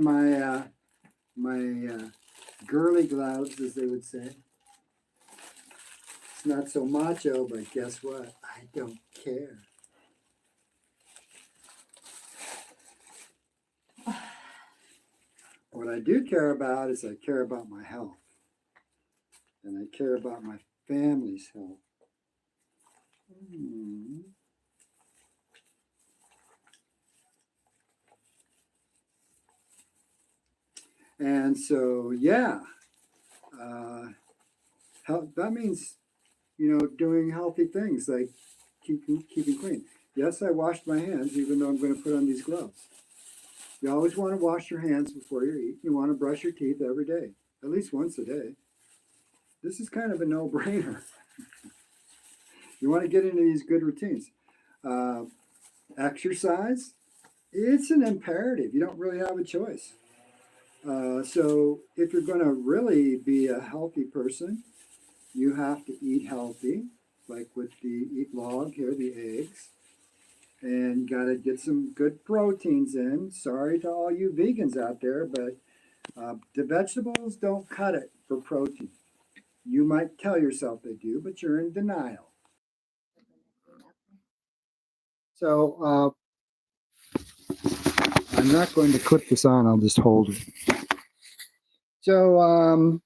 My girly gloves, as they would say. It's not so macho, but guess what? I don't care. What I do care about is I care about my health. And I care about my family's health. And so, yeah, that means, doing healthy things like keeping clean. Yes, I washed my hands, even though I'm going to put on these gloves. You always want to wash your hands before you eat. You want to brush your teeth every day, at least once a day. This is kind of a no-brainer. You want to get into these good routines. Exercise, it's an imperative. You don't really have a choice. So if you're going to really be a healthy person, you have to eat healthy, like with the eat log here, the eggs. And got to get some good proteins in. Sorry to all you vegans out there, but the vegetables don't cut it for protein. You might tell yourself they do, but you're in denial. So I'm not going to clip this on. I'll just hold it. So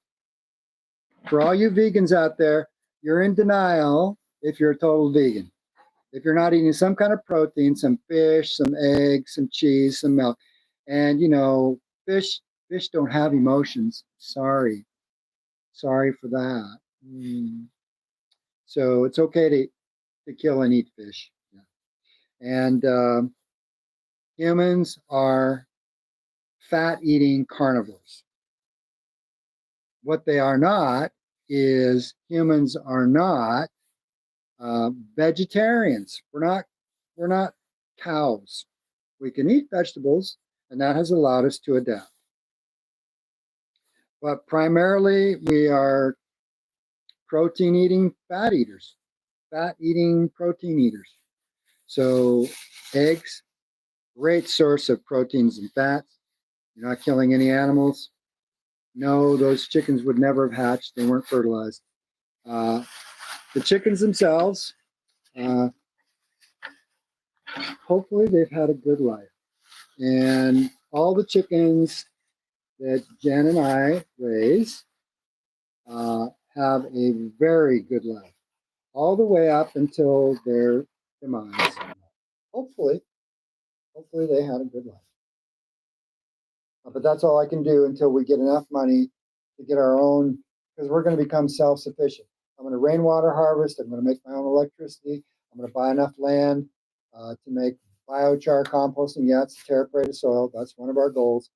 for all you vegans out there, you're in denial if you're a total vegan. If you're not eating some kind of protein, some fish, some eggs, some cheese, some milk, and fish don't have emotions. Sorry for that. So it's okay to kill and eat fish. Yeah. And humans are fat-eating carnivores. What they are not is humans are not vegetarians. We're not cows. We can eat vegetables, and that has allowed us to adapt. But primarily, we are protein-eating fat eaters, fat-eating protein eaters. So eggs, great source of proteins and fats. You're not killing any animals. No, those chickens would never have hatched. They weren't fertilized. The chickens themselves, hopefully they've had a good life. And all the chickens that Jen and I raise have a very good life, all the way up until their demise. Hopefully they had a good life. But that's all I can do until we get enough money to get our own, because we're going to become self-sufficient. I'm going to rainwater harvest. I'm going to make my own electricity. I'm going to buy enough land to make biochar composting. Yeah, it's terra-preta soil. That's one of our goals.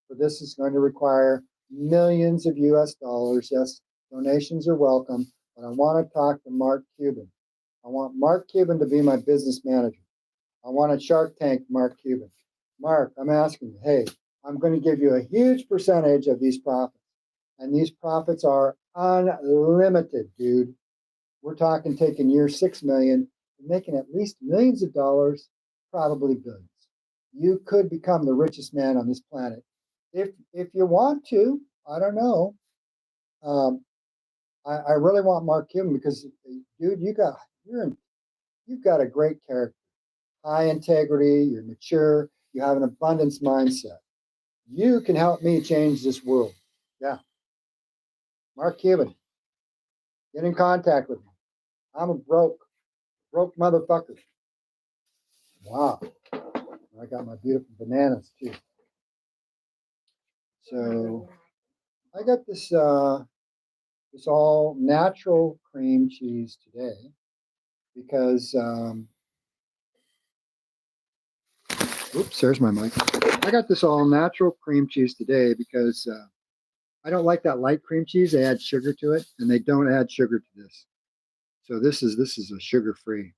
But this is going to require millions of US dollars. Yes, donations are welcome. But I want to talk to Mark Cuban. I want Mark Cuban to be my business manager. I want a Shark Tank Mark Cuban. Mark, I'm asking you, hey, I'm going to give you a huge percentage of these profits. And these profits are unlimited, dude. We're talking taking year 6 million and making at least millions of dollars, probably billions. You could become the richest man on this planet. If you want to, I don't know. I really want Mark Cuban because, dude, you've got a great character, high integrity, you're mature, you have an abundance mindset. You can help me change this world. Yeah. Mark Cuban, get in contact with me. I'm a broke motherfucker. Wow. I got my beautiful bananas too. So I got this this all natural cream cheese today because oops, there's my mic. I got this all natural cream cheese today because I don't like that light cream cheese. They add sugar to it, and they don't add sugar to this. So this is a sugar-free.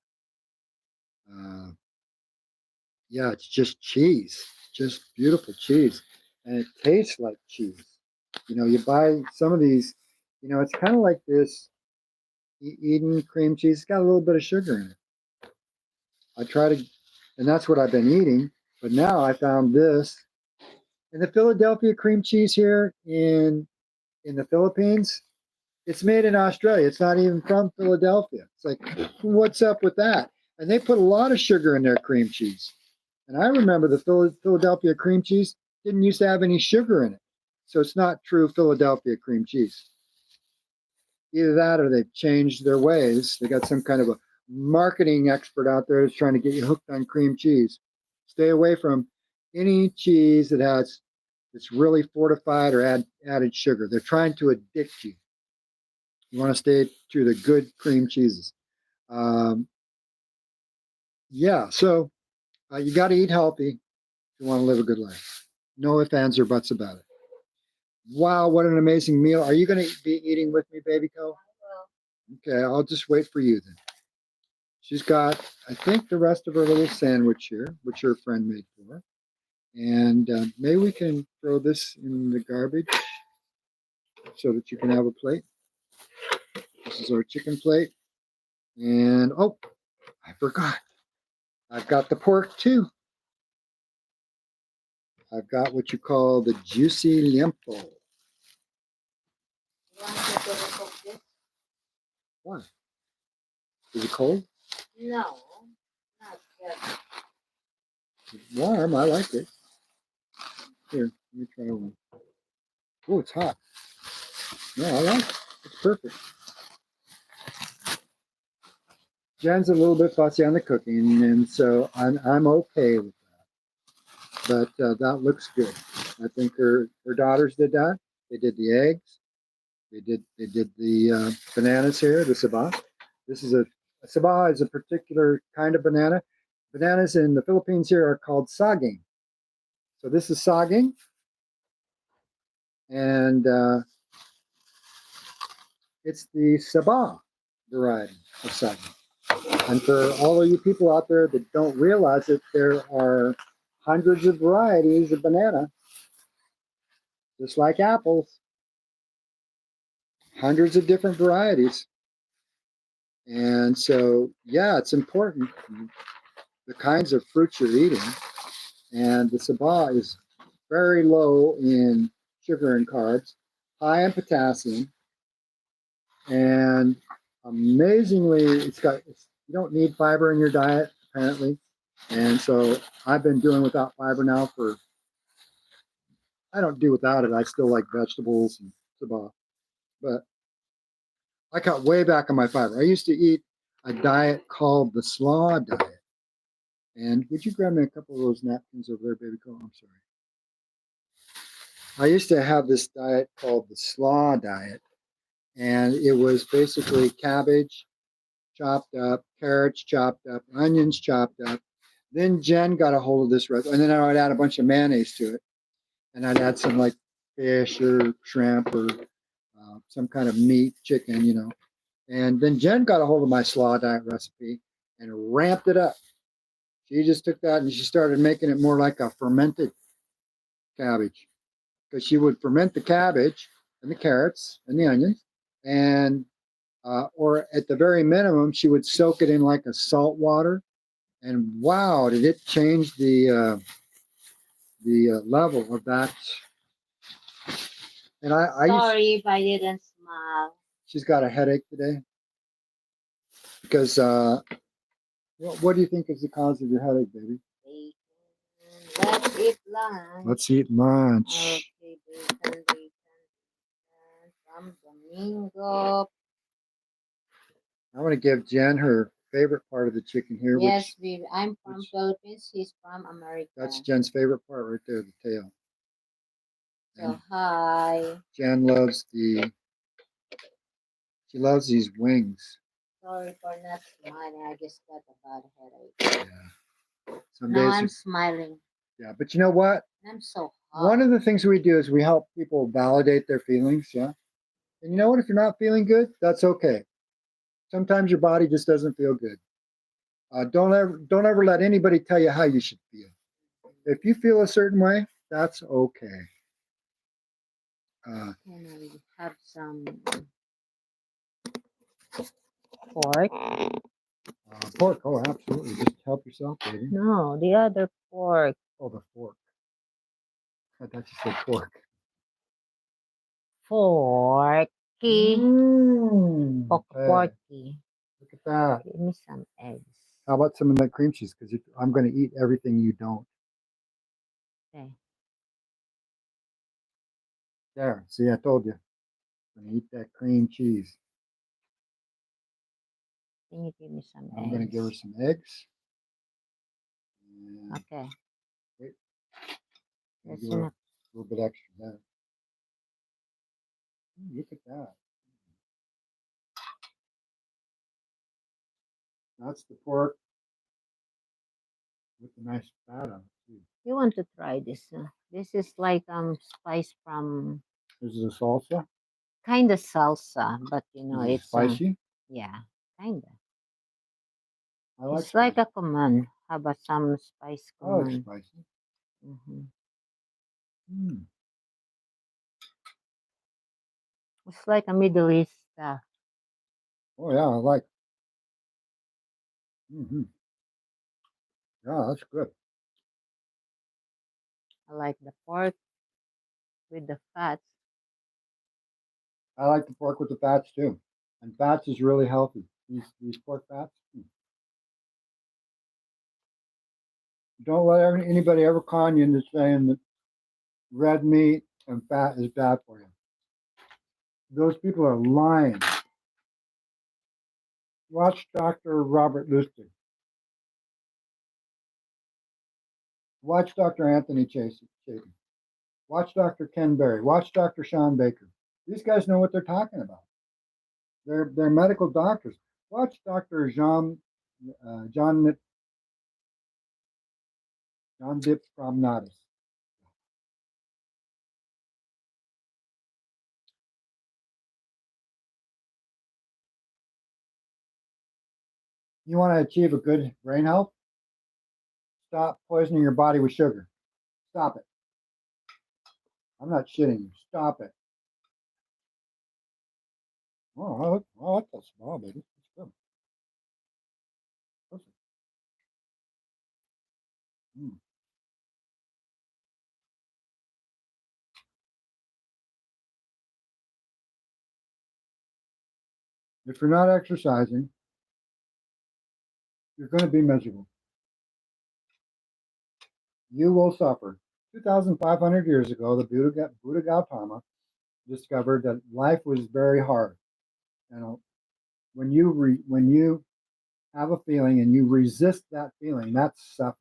Yeah, it's just cheese, just beautiful cheese, and it tastes like cheese. You buy some of these, it's kind of like this Eden cream cheese. It's got a little bit of sugar in it. I try to, and that's what I've been eating. But now I found this And the Philadelphia cream cheese here in the Philippines, it's made in Australia. It's not even from Philadelphia. It's like, what's up with that? And they put a lot of sugar in their cream cheese. And I remember the Philadelphia cream cheese didn't used to have any sugar in it. So it's not true Philadelphia cream cheese. Either that or they've changed their ways. They got some kind of a marketing expert out there that's trying to get you hooked on cream cheese. Stay away from any cheese that has it's really fortified or added sugar. They're trying to addict you. You want to stay to the good cream cheeses. Yeah, so you got to eat healthy if you want to live a good life. No ifs, ands, or buts about it. Wow, what an amazing meal. Are you going to be eating with me, baby Co? Okay, I'll just wait for you then. She's got, I think, the rest of her little sandwich here, which her friend made for her. And maybe we can throw this in the garbage so that you can have a plate. This is our chicken plate. And, oh, I forgot. I've got the pork too. I've got what you call the juicy liempo. Why? Is it cold? No, not yet. It's warm. I like it. Here, let me try one. Oh, it's hot. No, I like it. It's perfect. Jen's a little bit fussy on the cooking, and so I'm okay with that. But that looks good. I think her daughters did that. They did the eggs. They did the bananas here, the sabah. This is a sabah is a particular kind of banana. Bananas in the Philippines here are called saging. So this is saging, and it's the sabah variety of saging. And for all of you people out there that don't realize it, there are hundreds of varieties of banana, just like apples. Hundreds of different varieties. And so, yeah, it's important the kinds of fruits you're eating. And the sabah is very low in sugar and carbs, high in potassium, and amazingly, you don't need fiber in your diet apparently. And so I've been doing without fiber now I don't do without it. I still like vegetables and sabah, but I cut way back on my fiber. I used to eat a diet called the slaw diet. And would you grab me a couple of those napkins over there, baby? I'm sorry. I used to have this diet called the slaw diet, and it was basically cabbage chopped up, carrots chopped up, onions chopped up. Then Jen got a hold of this recipe, and then I would add a bunch of mayonnaise to it, and I'd add some like fish or shrimp or some kind of meat, chicken, And then Jen got a hold of my slaw diet recipe and ramped it up. She just took that and she started making it more like a fermented cabbage, because she would ferment the cabbage and the carrots and the onions, and or at the very minimum, she would soak it in like a salt water. And wow, did it change the level of that? And Sorry if I didn't smile. She's got a headache today because what do you think is the cause of your headache, baby? Let's eat lunch. Let's eat lunch. Okay, bacon. From Domingo. I'm going to give Jen her favorite part of the chicken here. Yes, I'm from Philippines. He's from America. That's Jen's favorite part right there, the tail. So hi. Jen loves she loves these wings. Sorry for not smiling. I just got a bad headache. Yeah. Now I'm smiling. Yeah, but you know what? I'm so hot. One of the things we do is we help people validate their feelings. Yeah. And you know what? If you're not feeling good, that's okay. Sometimes your body just doesn't feel good. Don't ever let anybody tell you how you should feel. If you feel a certain way, that's okay. Can I have some pork? Pork, oh, absolutely. Just help yourself, baby. No, the other pork. Oh, the fork. I thought you said pork. Forky. Okay. Porky. Look at that. Give me some eggs. How about some of that cream cheese? Because I'm going to eat everything you don't. Okay. There. See, I told you. I'm going to eat that cream cheese. Can you give me some eggs? I'm going to give her some eggs. And Okay. wait, That's give her enough. a little bit extra there. Look at that. That's the pork with the nice fat on it too. You want to try this? This is like spice from This is a salsa. kind of salsa, but you know Is it it's spicy? yeah, kind of. I like It's like spicy. a command. How about some spice I like command? spicy. Mm-hmm. Mm. It's like a Middle East stuff. Oh yeah, I like. Mm-hmm. Yeah, that's good. I like the pork with the fats. I like the pork with the fats too. And fats is really healthy. These pork fats. Don't let anybody ever con you into saying that red meat and fat is bad for you. Those people are lying. Watch Dr. Robert Lustig. Watch Dr. Anthony Chapin. Watch Dr. Ken Berry. Watch Dr. Sean Baker. These guys know what they're talking about. They're medical doctors. Watch Dr. John Dip Promnatis. You want to achieve a good brain health? Stop poisoning your body with sugar. Stop it. I'm not shitting you. Stop it. Oh, I like that small, baby. It's good. Perfect. Mm. If you're not exercising, you're going to be miserable. You will suffer. 2,500 years ago, the Buddha Gautama discovered that life was very hard. And when you have a feeling and you resist that feeling, that's suffering.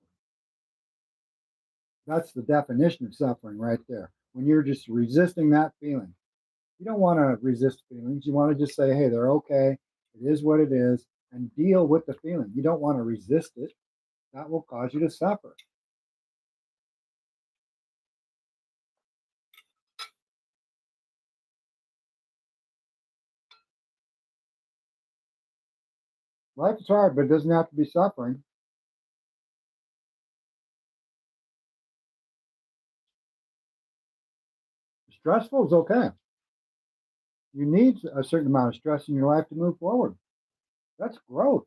That's the definition of suffering right there. When you're just resisting that feeling, you don't want to resist feelings. You want to just say, hey, they're okay. It is what it is, and deal with the feeling. You don't want to resist it. That will cause you to suffer. Life is hard, but it doesn't have to be suffering. Stressful is okay. You need a certain amount of stress in your life to move forward. That's growth.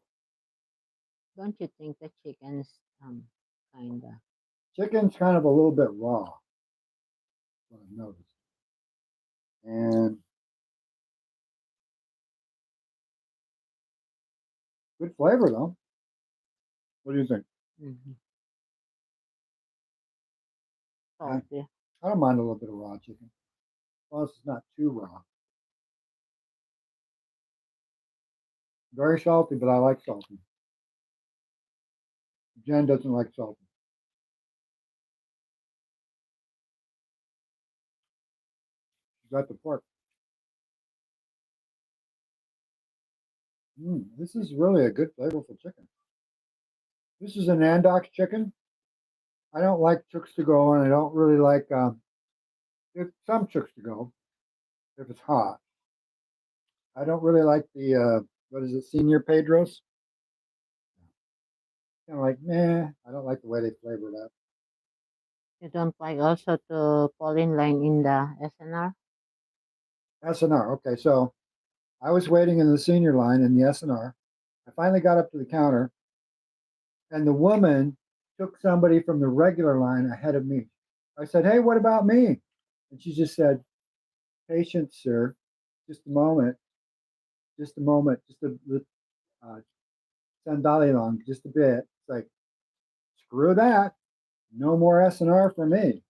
Don't you think the chicken's kind of? Chicken's kind of a little bit raw, what I've noticed. And good flavor, though. What do you think? Mm-hmm. I, Salty. I don't mind a little bit of raw chicken. As long as it's not too raw. Very salty, but I like salty. Jen doesn't like salty. She got the pork. This is really a good flavorful chicken. This is an Andox chicken. I don't like chooks to go, and I don't really like some chooks to go if it's hot. I don't really like the what is it, Senior Pedros? Kind of like, nah. I don't like the way they flavor that. You don't like also to fall in line in the SNR? SNR. Okay, so I was waiting in the senior line in the SNR. I finally got up to the counter, and the woman took somebody from the regular line ahead of me. I said, hey, what about me? And she just said, patience, sir. Just a moment. Just a moment. Just a sandali long, just a bit. It's like, screw that. No more S&R for me.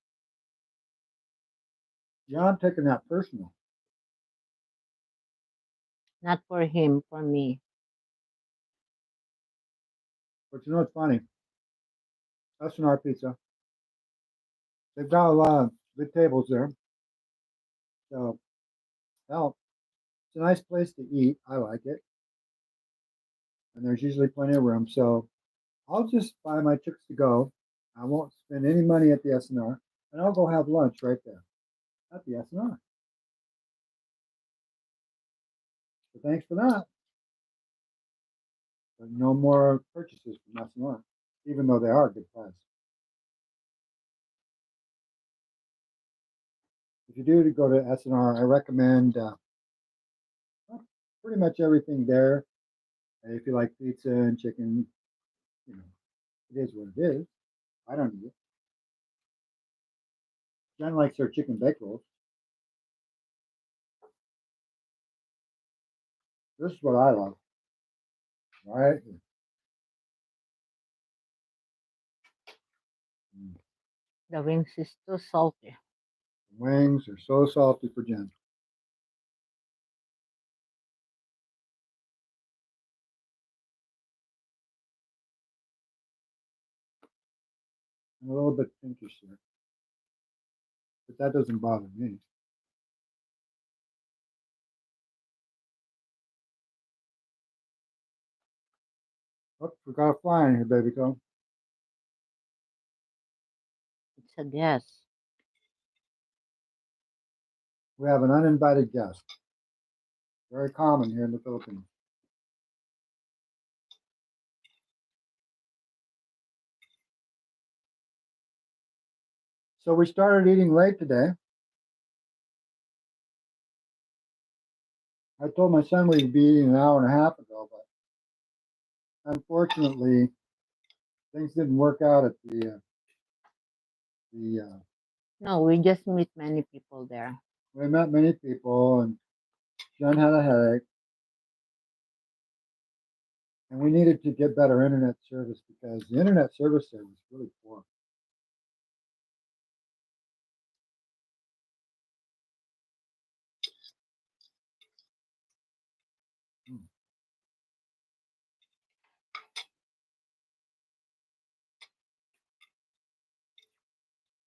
Yeah, I'm taking that personal. Not for him, for me. But you know what's funny? S&R Pizza. They've got a lot of good tables there. So, well, it's a nice place to eat. I like it. And there's usually plenty of room. So I'll just buy my chicks to go. I won't spend any money at the S&R. And I'll go have lunch right there at the S&R. So thanks for that. But no more purchases from S&R, even though they are a good price. If you do go to S&R, I recommend pretty much everything there. If you like pizza and chicken, you know, it is what it is. I don't eat it. Jen likes her chicken bake rolls. This is what I love. Right? The wings is too salty. Wings are so salty for Jen. I'm a little bit pinkish here, but that doesn't bother me. Oh, we got a fly in here, baby girl. It's a guess. We have an uninvited guest. Very common here in the Philippines. So we started eating late today. I told my son we'd be eating an hour and a half ago, but unfortunately, things didn't work out at the No, we just meet many people there. we met many people, and Jen had a headache, and we needed to get better internet service because the internet service there was really poor. Hmm.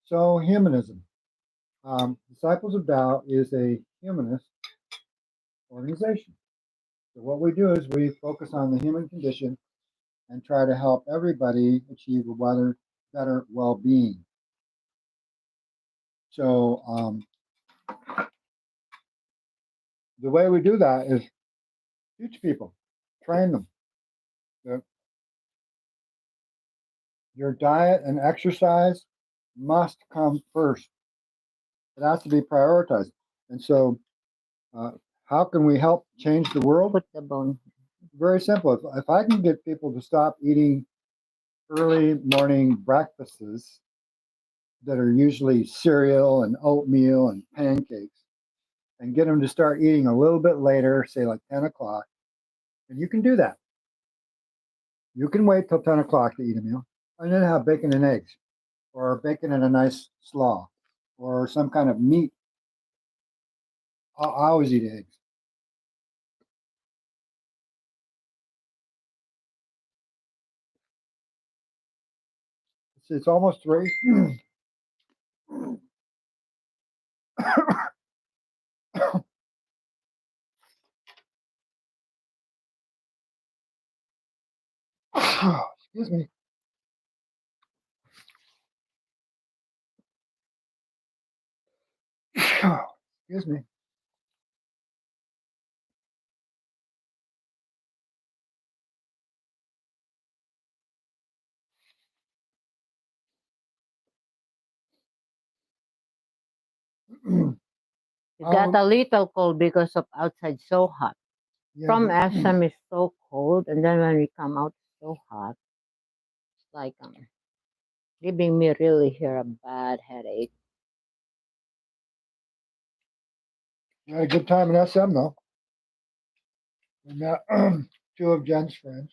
So humanism, Disciples of Tao is a humanist organization. So what we do is we focus on the human condition and try to help everybody achieve a better well-being. So the way we do that is teach people, train them. Your diet and exercise must come first. It has to be prioritized. And so, how can we help change the world? Put the bone. Very simple. If I can get people to stop eating early morning breakfasts that are usually cereal and oatmeal and pancakes, and get them to start eating a little bit later, say like 10 o'clock, and you can do that. You can wait till 10 o'clock to eat a meal and then have bacon and eggs, or bacon and a nice slaw, or some kind of meat. I always eat eggs. It's almost 3. Excuse me. Excuse me. You got a little cold because of outside so hot. Yeah, From but- SM is so cold, and then when we come out, it's so hot. It's like giving me really here a bad headache. We had a good time in SM though. We met two of Jen's friends.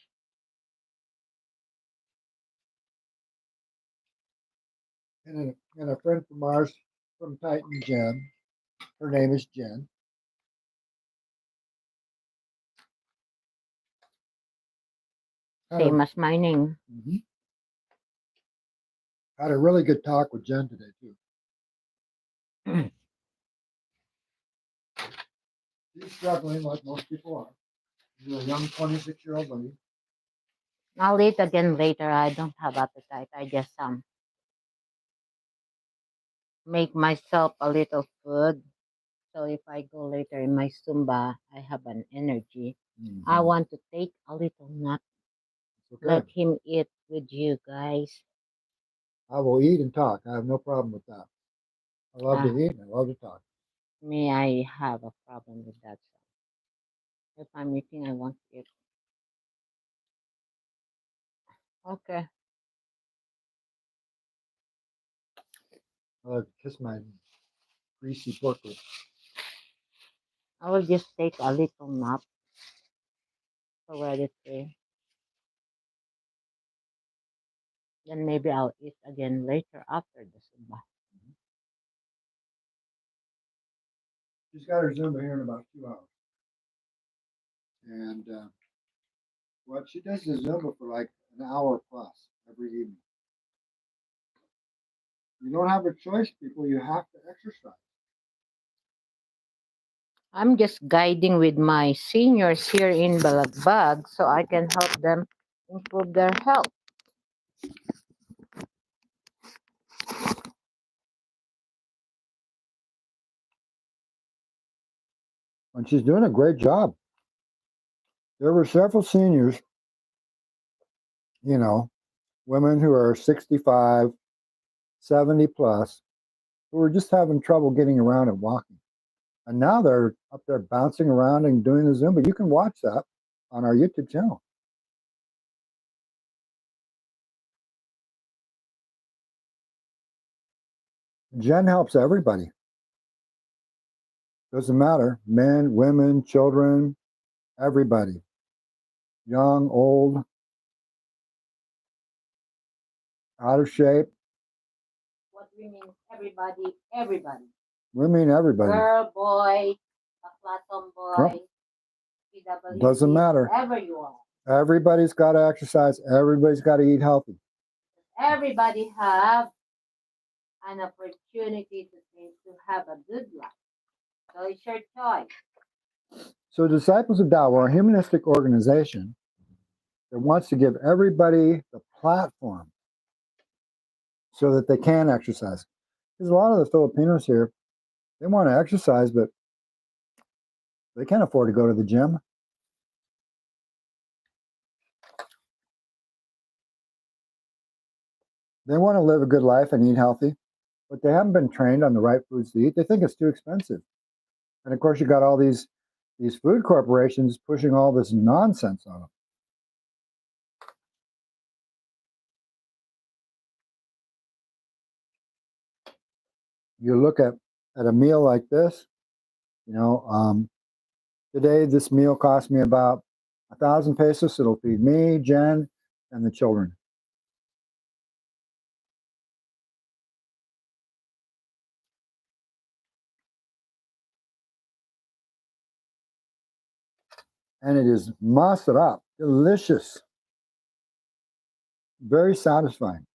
And a friend from ours from Titan, Jen. Her name is Jen. Same as my name. Had a really good talk with Jen today too. She's struggling like most people are. She's a young 26-year-old lady. I'll eat again later. I don't have appetite. I just make myself a little food. So if I go later in my Zumba, I have an energy. I want to take a little nap. Okay. Let him eat with you guys. I will eat and talk. I have no problem with that. I love to eat and I love to talk. Me, I have a problem with that. If I'm eating, I want to eat. Okay. I like to kiss my greasy pork lips. I will just take a little nap hereditary. Then maybe I'll eat again later after the Zumba. She's got her Zumba here in about 2 hours. And what she does is Zumba for like an hour plus every evening. You don't have a choice, people. You have to exercise. I'm just guiding with my seniors here in Balagbag so I can help them improve their health. And she's doing a great job. There were several seniors, women who are 65, 70 plus, who were just having trouble getting around and walking. And now they're up there bouncing around and doing the Zumba. You can watch that on our YouTube channel. Jen helps everybody. Doesn't matter. Men, women, children, everybody. Young, old, out of shape. What we mean, everybody, everybody. We mean everybody. Girl, boy, a flat tomboy, PWC, doesn't matter. Whoever you are. Everybody's got to exercise. Everybody's got to eat healthy. Everybody have an opportunity to have a good life. So it's your choice. So Disciples of Tao, we're a humanistic organization that wants to give everybody the platform so that they can exercise. Because a lot of the Filipinos here, they want to exercise, but they can't afford to go to the gym. They want to live a good life and eat healthy, but they haven't been trained on the right foods to eat. They think it's too expensive. And of course, you got all these food corporations pushing all this nonsense on them. You look at a meal like this, today this meal cost me about 1,000 pesos. It'll feed me, Jen, and the children. And it is masarap, delicious, very satisfying.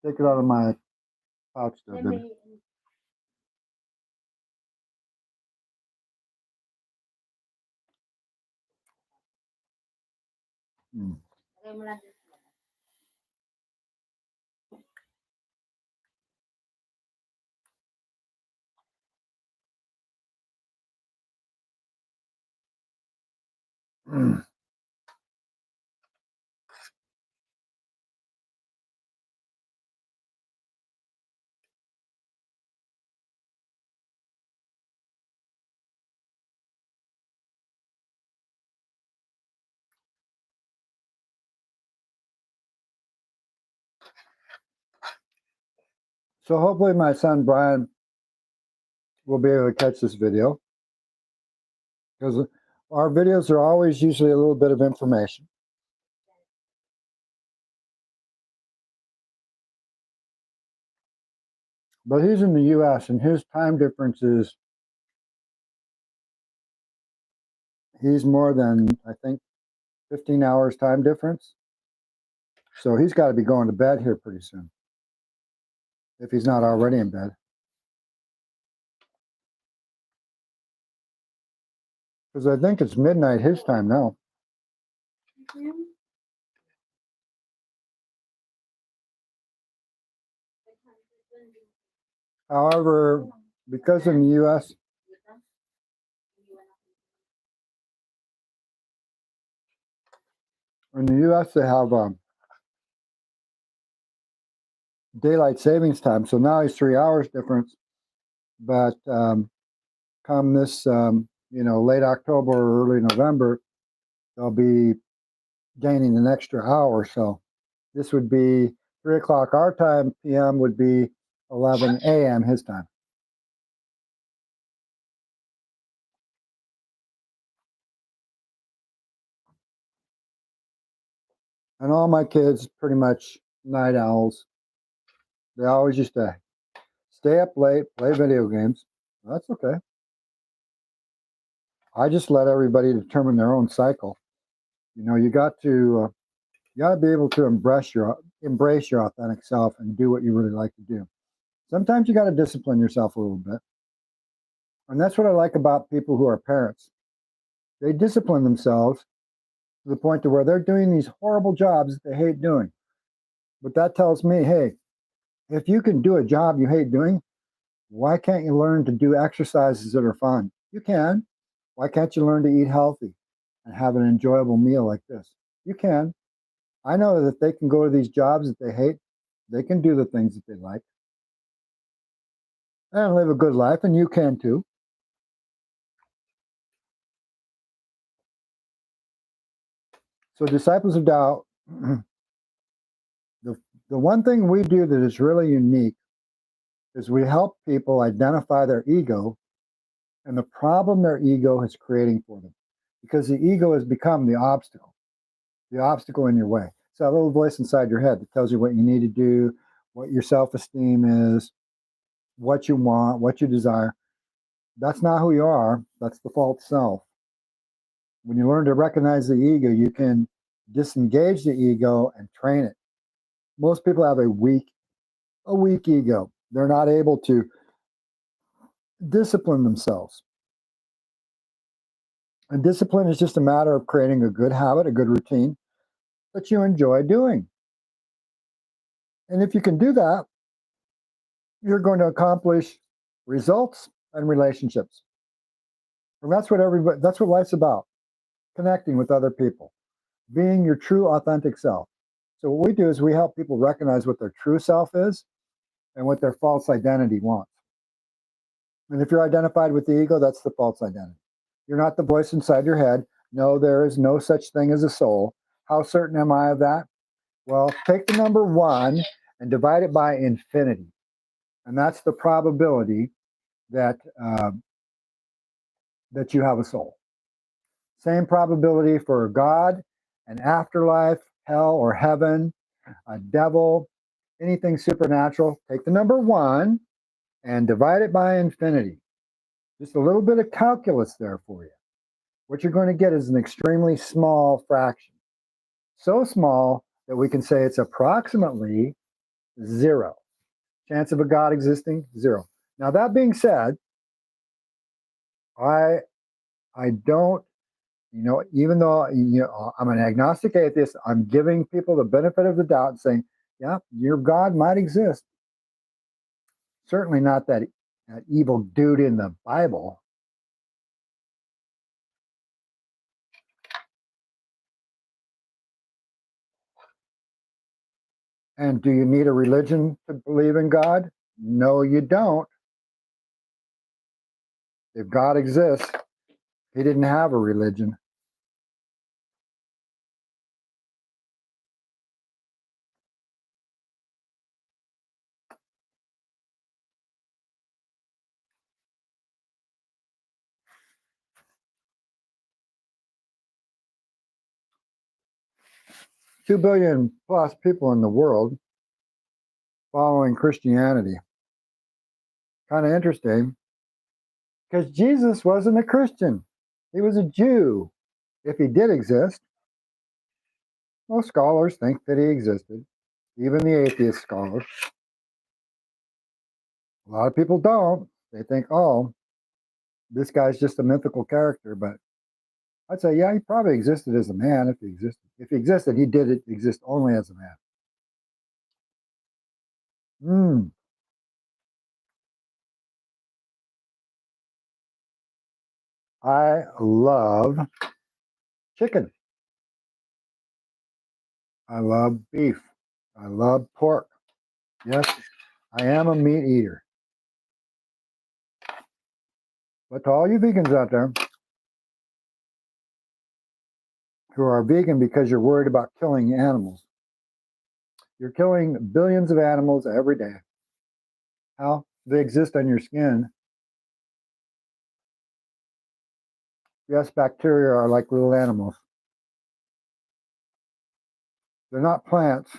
Take it out of my pouch there, baby. So hopefully my son Brian will be able to catch this video, because our videos are always usually a little bit of information. But he's in the US and his time difference is, he's more than, I think, 15 hours time difference. So he's got to be going to bed here pretty soon, if he's not already in bed. Because I think it's midnight his time now. However, because in the US, they have daylight savings time. So now he's 3 hours difference. But come this, late October or early November, they'll be gaining an extra hour. So this would be 3 o'clock our time, PM would be 11 a.m. his time. And all my kids, pretty much night owls. They always used to stay up late, play video games. That's okay. I just let everybody determine their own cycle. You got to be able to embrace your authentic self and do what you really like to do. Sometimes you got to discipline yourself a little bit. And that's what I like about people who are parents. They discipline themselves to the point to where they're doing these horrible jobs that they hate doing. But that tells me, hey, if you can do a job you hate doing, why can't you learn to do exercises that are fun? You can. Why can't you learn to eat healthy and have an enjoyable meal like this? You can. I know that they can go to these jobs that they hate. They can do the things that they like and live a good life, and you can too. So, Disciples of Doubt, the one thing we do that is really unique is we help people identify their ego and the problem their ego is creating for them. Because the ego has become the obstacle in your way. It's that little voice inside your head that tells you what you need to do, what your self-esteem is, what you want, what you desire. That's not who you are. That's the false self. When you learn to recognize the ego, you can disengage the ego and train it. Most people have a weak ego. They're not able to discipline themselves. And discipline is just a matter of creating a good habit, a good routine that you enjoy doing. And if you can do that, you're going to accomplish results and relationships. And that's what life's about. Connecting with other people, being your true authentic self. So what we do is we help people recognize what their true self is and what their false identity wants. And if you're identified with the ego, that's the false identity. You're not the voice inside your head. No, there is no such thing as a soul. How certain am I of that? Well, take the number 1 and divide it by infinity. And that's the probability that you have a soul. Same probability for God, an afterlife, hell or heaven, a devil, anything supernatural. Take the number 1 and divide it by infinity. Just a little bit of calculus there for you. What you're going to get is an extremely small fraction. So small that we can say it's approximately 0. Chance of a God existing, 0. Now, that being said, I don't, even though I'm an agnostic atheist, I'm giving people the benefit of the doubt and saying, yeah, your God might exist. Certainly not that evil dude in the Bible. And do you need a religion to believe in God? No, you don't. If God exists, he didn't have a religion. 2 billion plus people in the world following Christianity. Kind of interesting, because Jesus wasn't a Christian. He was a Jew. If he did exist, most scholars think that he existed, even the atheist scholars. A lot of people don't. They think, oh, this guy's just a mythical character. But I'd say, yeah, he probably existed as a man if he existed. If he existed, he did exist only as a man. I love chicken. I love beef. I love pork. Yes, I am a meat eater. But to all you vegans out there who are vegan because you're worried about killing animals, you're killing billions of animals every day. How? They exist on your skin. Yes, bacteria are like little animals. They're not plants.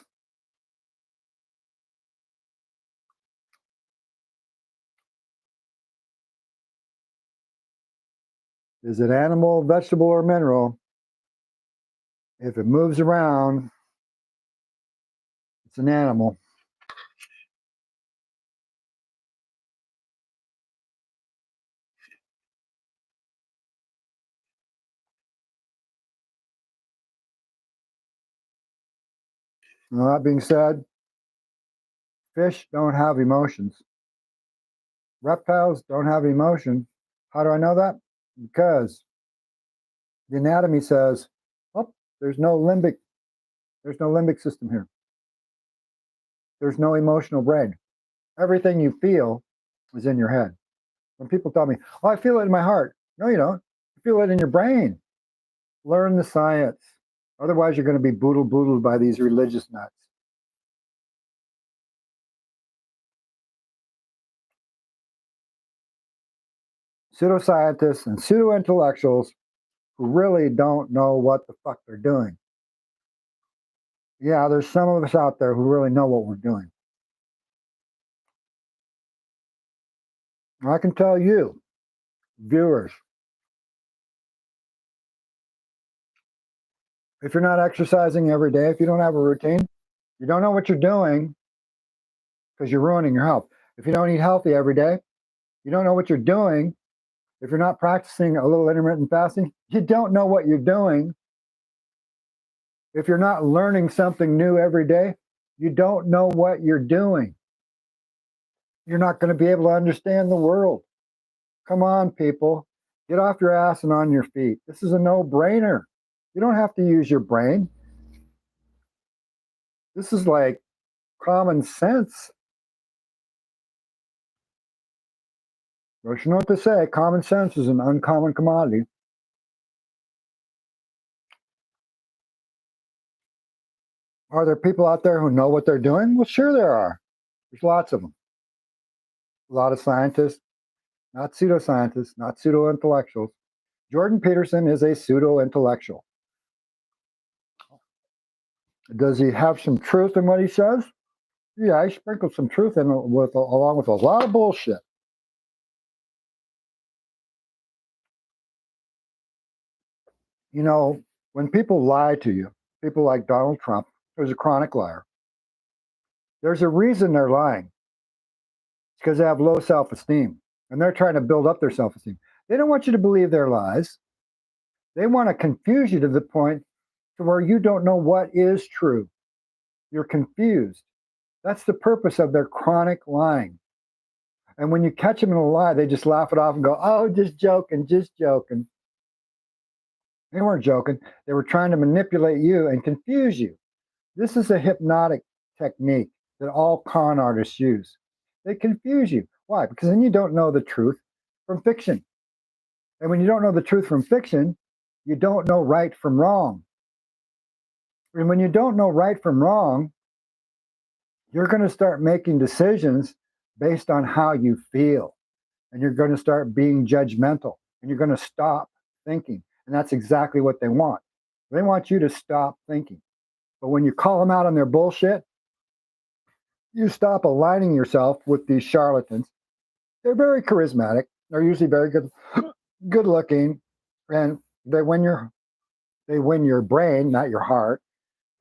Is it animal, vegetable, or mineral? If it moves around, it's an animal. Now, that being said, fish don't have emotions. Reptiles don't have emotion. How do I know that? Because the anatomy says, oh, there's no limbic system here. There's no emotional brain. Everything you feel is in your head. When people tell me, oh, I feel it in my heart. No, you don't. You feel it in your brain. Learn the science. Otherwise, you're going to be boodled by these religious nuts. Pseudoscientists and pseudo-intellectuals who really don't know what the fuck they're doing. Yeah, there's some of us out there who really know what we're doing. I can tell you, viewers, if you're not exercising every day, if you don't have a routine, you don't know what you're doing because you're ruining your health. If you don't eat healthy every day, you don't know what you're doing. If you're not practicing a little intermittent fasting, you don't know what you're doing. If you're not learning something new every day, you don't know what you're doing. You're not going to be able to understand the world. Come on, people. Get off your ass and on your feet. This is a no-brainer. You don't have to use your brain. This is like common sense. Don't you know what to say? Common sense is an uncommon commodity. Are there people out there who know what they're doing? Well, sure there are. There's lots of them. A lot of scientists, not pseudoscientists, not pseudo-intellectuals. Jordan Peterson is a pseudo-intellectual. Does he have some truth in what he says? Yeah, I sprinkled some truth in along with a lot of bullshit. You know, when people lie to you, people like Donald Trump, who's a chronic liar, there's a reason they're lying. It's because they have low self-esteem, and they're trying to build up their self-esteem. They don't want you to believe their lies. They want to confuse you to the point to where you don't know what is true. You're confused. That's the purpose of their chronic lying. And when you catch them in a lie, they just laugh it off and go, oh, just joking, just joking. They weren't joking. They were trying to manipulate you and confuse you. This is a hypnotic technique that all con artists use. They confuse you. Why? Because then you don't know the truth from fiction. And when you don't know the truth from fiction, you don't know right from wrong. And when you don't know right from wrong, you're going to start making decisions based on how you feel. And you're going to start being judgmental. And you're going to stop thinking. And that's exactly what they want. They want you to stop thinking. But when you call them out on their bullshit, you stop aligning yourself with these charlatans. They're very charismatic. They're usually very good looking, and they win your brain, not your heart.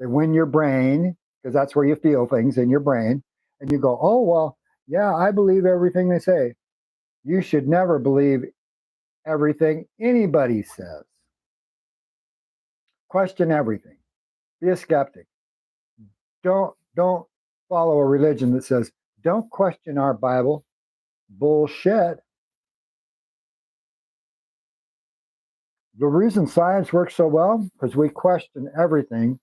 They win your brain because that's where you feel things, in your brain. And you go, oh, well, yeah, I believe everything they say. You should never believe everything anybody says. Question everything. Be a skeptic. Don't follow a religion that says, don't question our Bible. Bullshit. The reason science works so well, because we question everything,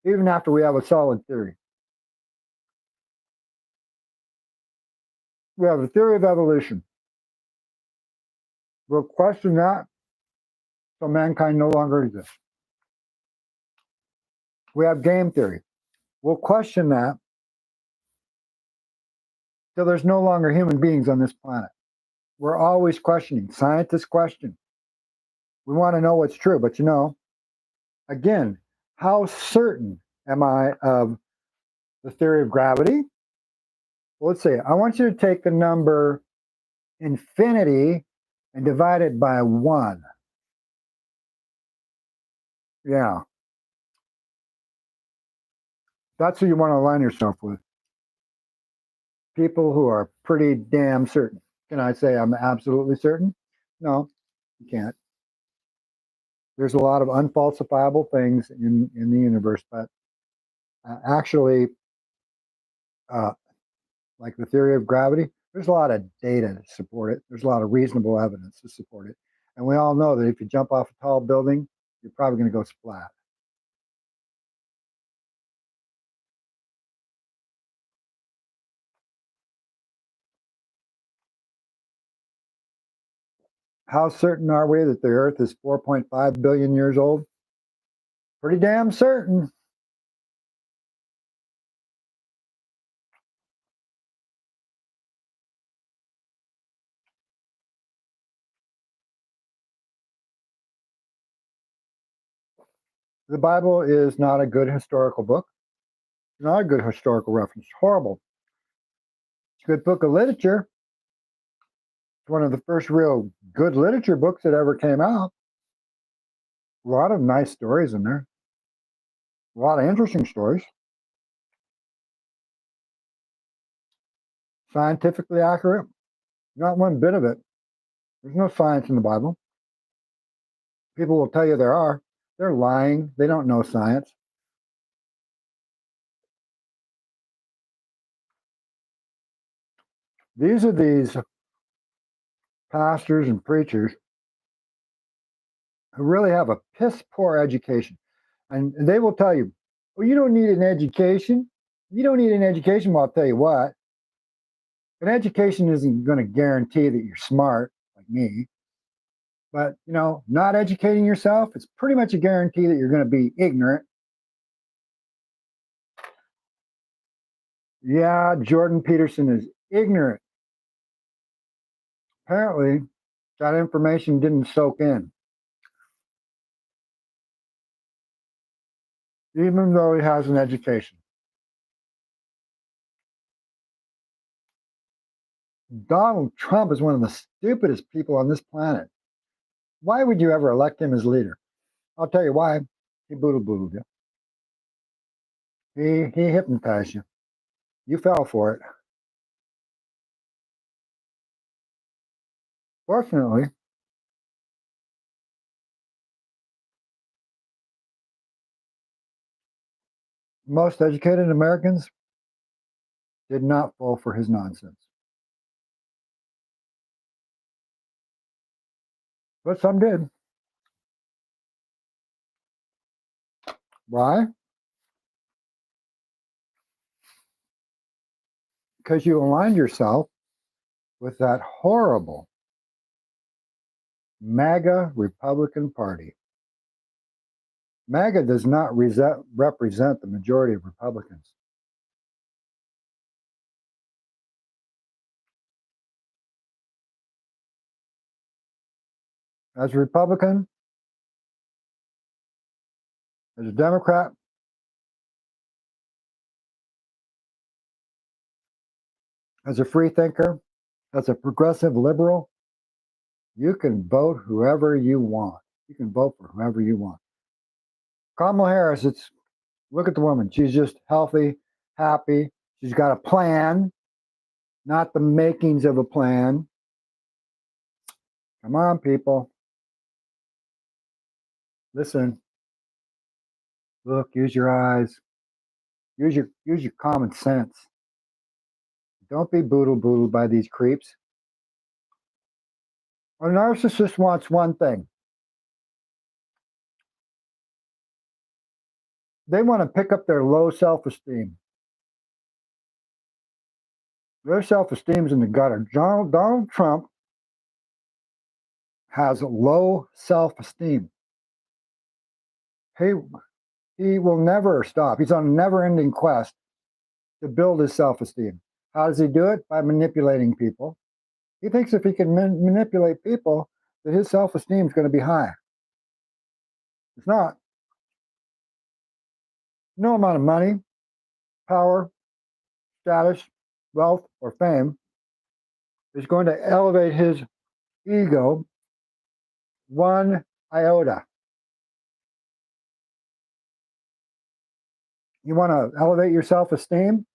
even after we have a solid theory. We have a theory of evolution. We'll question that so mankind no longer exists. We have game theory. We'll question that till there's no longer human beings on this planet. We're always questioning. Scientists question. We want to know what's true, but again, how certain am I of the theory of gravity? Well, let's see. I want you to take the number infinity and divide it by 1. Yeah. That's who you want to align yourself with. People who are pretty damn certain. Can I say I'm absolutely certain? No, you can't. There's a lot of unfalsifiable things in the universe, but actually, like the theory of gravity, there's a lot of data to support it. There's a lot of reasonable evidence to support it. And we all know that if you jump off a tall building, you're probably going to go splat. How certain are we that the Earth is 4.5 billion years old? Pretty damn certain. The Bible is not a good historical book. It's not a good historical reference. It's horrible. It's a good book of literature. It's one of the first real good literature books that ever came out. A lot of nice stories in there. A lot of interesting stories. Scientifically accurate. Not one bit of it. There's no science in the Bible. People will tell you there are. They're lying. They don't know science. These are these pastors and preachers who really have a piss poor education. And they will tell you, well, you don't need an education. You don't need an education. Well, I'll tell you what, an education isn't going to guarantee that you're smart like me. But, not educating yourself, it's pretty much a guarantee that you're going to be ignorant. Yeah, Jordan Peterson is ignorant. Apparently, that information didn't soak in. Even though he has an education. Donald Trump is one of the stupidest people on this planet. Why would you ever elect him as leader? I'll tell you why. He boodle-boodled you. He hypnotized you. You fell for it. Fortunately, most educated Americans did not fall for his nonsense. But some did. Why? Because you aligned yourself with that horrible MAGA Republican Party. MAGA does not represent the majority of Republicans. As a Republican, as a Democrat, As a free thinker, as a progressive liberal, you can vote whoever you want. You can vote for whoever you want. Kamala Harris, it's look at the woman. She's just healthy, happy. She's got a plan, not the makings of a plan. Come on, people. Listen. Look, use your eyes. Use your common sense. Don't be boodled by these creeps. A narcissist wants one thing. They want to pick up their low self-esteem. Their self-esteem's in the gutter. Donald Trump has low self-esteem. He will never stop. He's on a never-ending quest to build his self-esteem. How does he do it? By manipulating people. He thinks if he can manipulate people, that his self-esteem is going to be high. It's not. No amount of money, power, status, wealth, or fame is going to elevate his ego one iota. You want to elevate your self-esteem?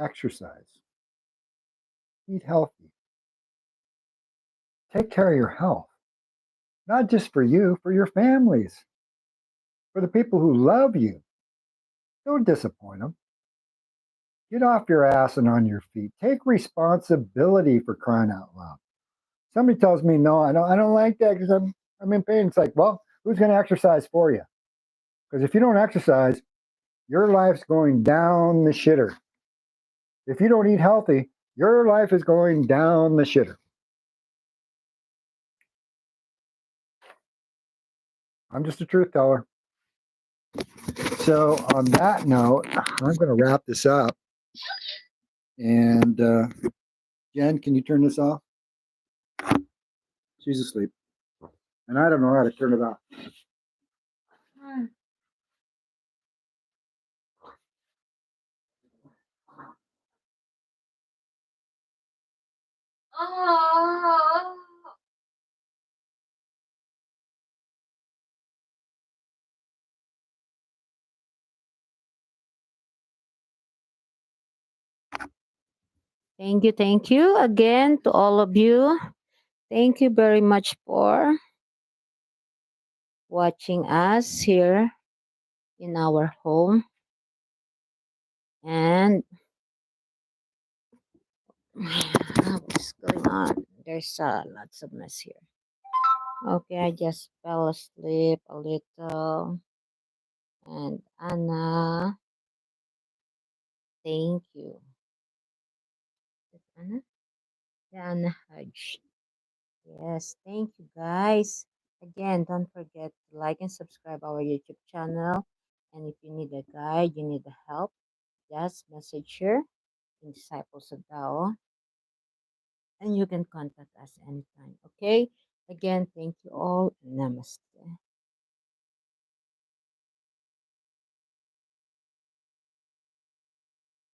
Exercise. Eat healthy. Take care of your health. Not just for you, for your families, for the people who love you. Don't disappoint them. Get off your ass and on your feet. Take responsibility, for crying out loud. Somebody tells me, no, I don't like that because I'm in pain. It's like, well, who's going to exercise for you? Because if you don't exercise, your life's going down the shitter. If you don't eat healthy, your life is going down the shitter. I'm just a truth teller. So on that note, I'm going to wrap this up. And Jen, can you turn this off? She's asleep. And I don't know how to turn it off. Thank you again to all of you. Thank you very much for watching us here in our home. And what's going on? There's lots of mess here. Okay, I just fell asleep a little. And Anna, thank you. Is Anna? Yeah, Anna Hodge. Yes, thank you guys. Again, don't forget to like and subscribe our YouTube channel. And if you need a guide, you need help, just message her in Disciples of Tao. And you can contact us anytime. Okay? Again, thank you all. Namaste.